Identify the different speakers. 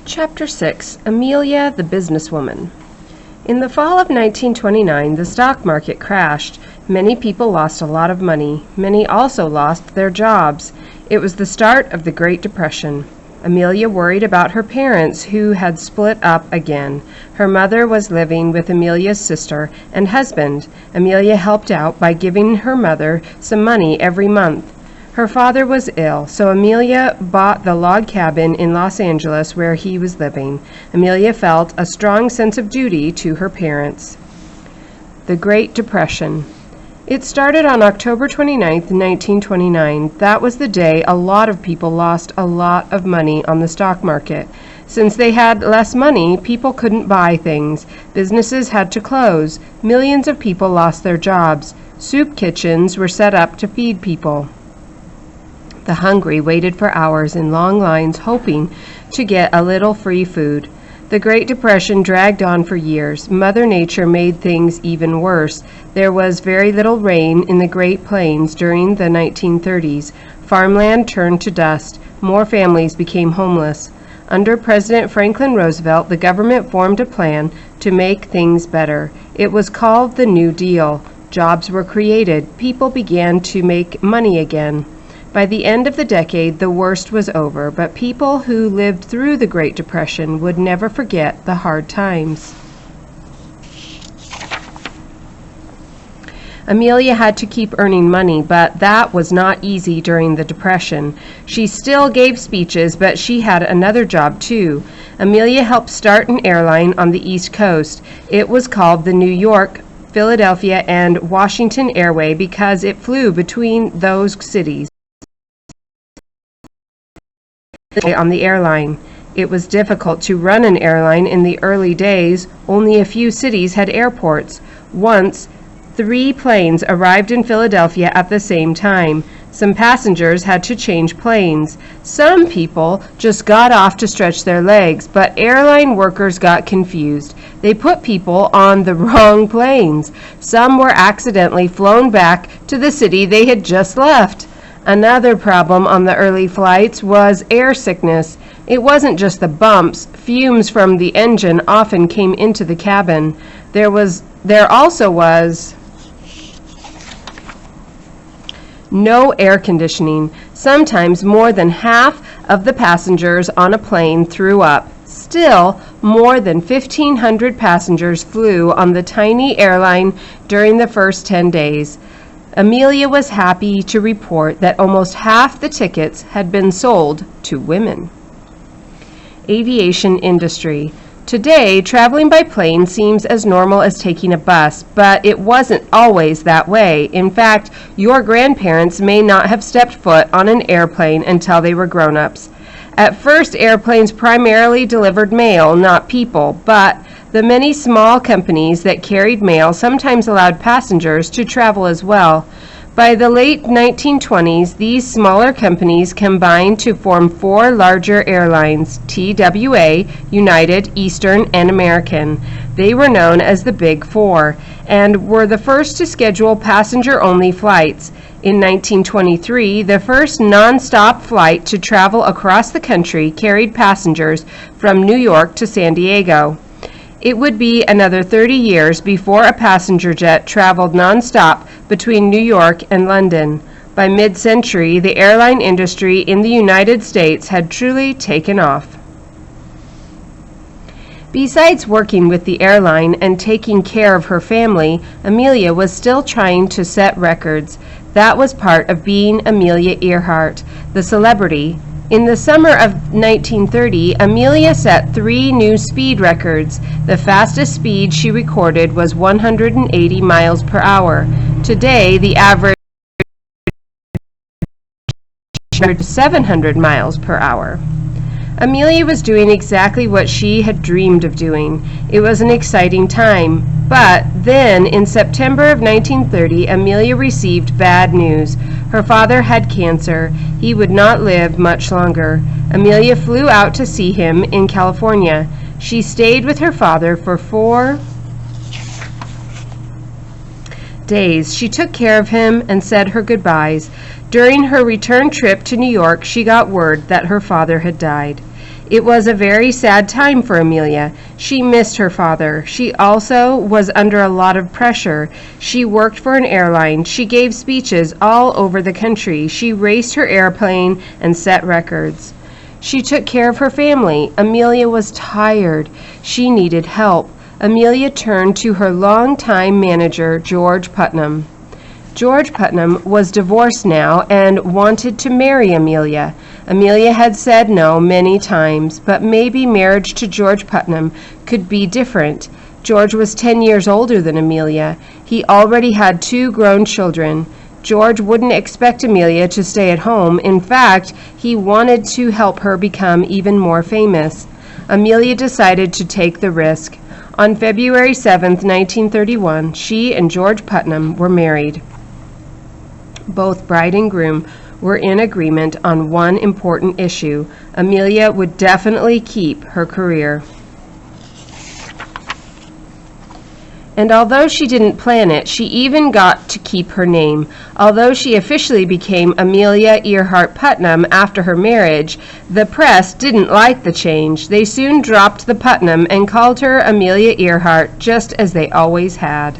Speaker 1: Chapter 6. Amelia the Businesswoman. In the fall of 1929, the stock market crashed. Many people lost a lot of money. Many also lost their jobs. It was the start of the Great Depression. Amelia worried about her parents, who had split up again. Her mother was living with Amelia's sister and husband. Amelia helped out by giving her mother some money every month. Her father was ill, so Amelia bought the log cabin in Los Angeles where he was living. Amelia felt a strong sense of duty to her parents. The Great Depression. It started on October 29, 1929. That was the day a lot of people lost a lot of money on the stock market. Since they had less money, people couldn't buy things. Businesses had to close. Millions of people lost their jobs. Soup kitchens were set up to feed people. The hungry waited for hours in long lines, hoping to get a little free food. The Great Depression dragged on for years. Mother Nature made things even worse. There was very little rain in the Great Plains during the 1930s. Farmland turned to dust. More families became homeless. Under President Franklin Roosevelt, the government formed a plan to make things better. It was called the New Deal. Jobs were created. People began to make money again. By the end of the decade, the worst was over, but people who lived through the Great Depression would never forget the hard times. Amelia had to keep earning money, but that was not easy during the Depression. She still gave speeches, but she had another job too. Amelia helped start an airline on the East Coast. It was called the New York, Philadelphia, and Washington Airway because it flew between those cities. On the airline. It was difficult to run an airline in the early days. Only a few cities had airports. Once, 3 planes arrived in Philadelphia at the same time. Some passengers had to change planes. Some people just got off to stretch their legs, but airline workers got confused. They put people on the wrong planes. Some were accidentally flown back to the city they had just left. Another problem on the early flights was air sickness. It wasn't just the bumps. Fumes from the engine often came into the cabin. There also was no air conditioning. Sometimes more than half of the passengers on a plane threw up. Still, more than 1,500 passengers flew on the tiny airline during the first 10 days. Amelia was happy to report that almost half the tickets had been sold to women. Aviation industry. Today, traveling by plane seems as normal as taking a bus, but it wasn't always that way. In fact, your grandparents may not have stepped foot on an airplane until they were grown-ups. At first, airplanes primarily delivered mail, not people, but the many small companies that carried mail sometimes allowed passengers to travel as well. By the late 1920s, these smaller companies combined to form 4 larger airlines: TWA, United, Eastern, and American. They were known as the Big Four and were the first to schedule passenger-only flights. In 1923, the first non-stop flight to travel across the country carried passengers from New York to San Diego. It would be another 30 years before a passenger jet traveled non-stop between New York and London. By mid-century, the airline industry in the United States had truly taken off. Besides working with the airline and taking care of her family, Amelia was still trying to set records. That was part of being Amelia Earhart, the celebrity. In the summer of 1930, Amelia set 3 new speed records. The fastest speed she recorded was 180 miles per hour. Today, the average is 700 miles per hour. Amelia was doing exactly what she had dreamed of doing. It was an exciting time. But then, in September of 1930, Amelia received bad news. Her father had cancer. He would not live much longer. Amelia flew out to see him in California. She stayed with her father for 4 days. She took care of him and said her goodbyes. During her return trip to New York, she got word that her father had died. It was a very sad time for Amelia. She missed her father. She also was under a lot of pressure. She worked for an airline. She gave speeches all over the country. She raced her airplane and set records. She took care of her family. Amelia was tired. She needed help. Amelia turned to her longtime manager, George Putnam. George Putnam was divorced now and wanted to marry Amelia. Amelia had said no many times, but maybe marriage to George Putnam could be different. George was 10 years older than Amelia. He already had 2 grown children. George wouldn't expect Amelia to stay at home. In fact, he wanted to help her become even more famous. Amelia decided to take the risk. On February 7th, 1931, she and George Putnam were married. Both bride and groom were in agreement on one important issue. Amelia would definitely keep her career. And although she didn't plan it, she even got to keep her name. Although she officially became Amelia Earhart Putnam after her marriage, the press didn't like the change. They soon dropped the Putnam and called her Amelia Earhart, just as they always had.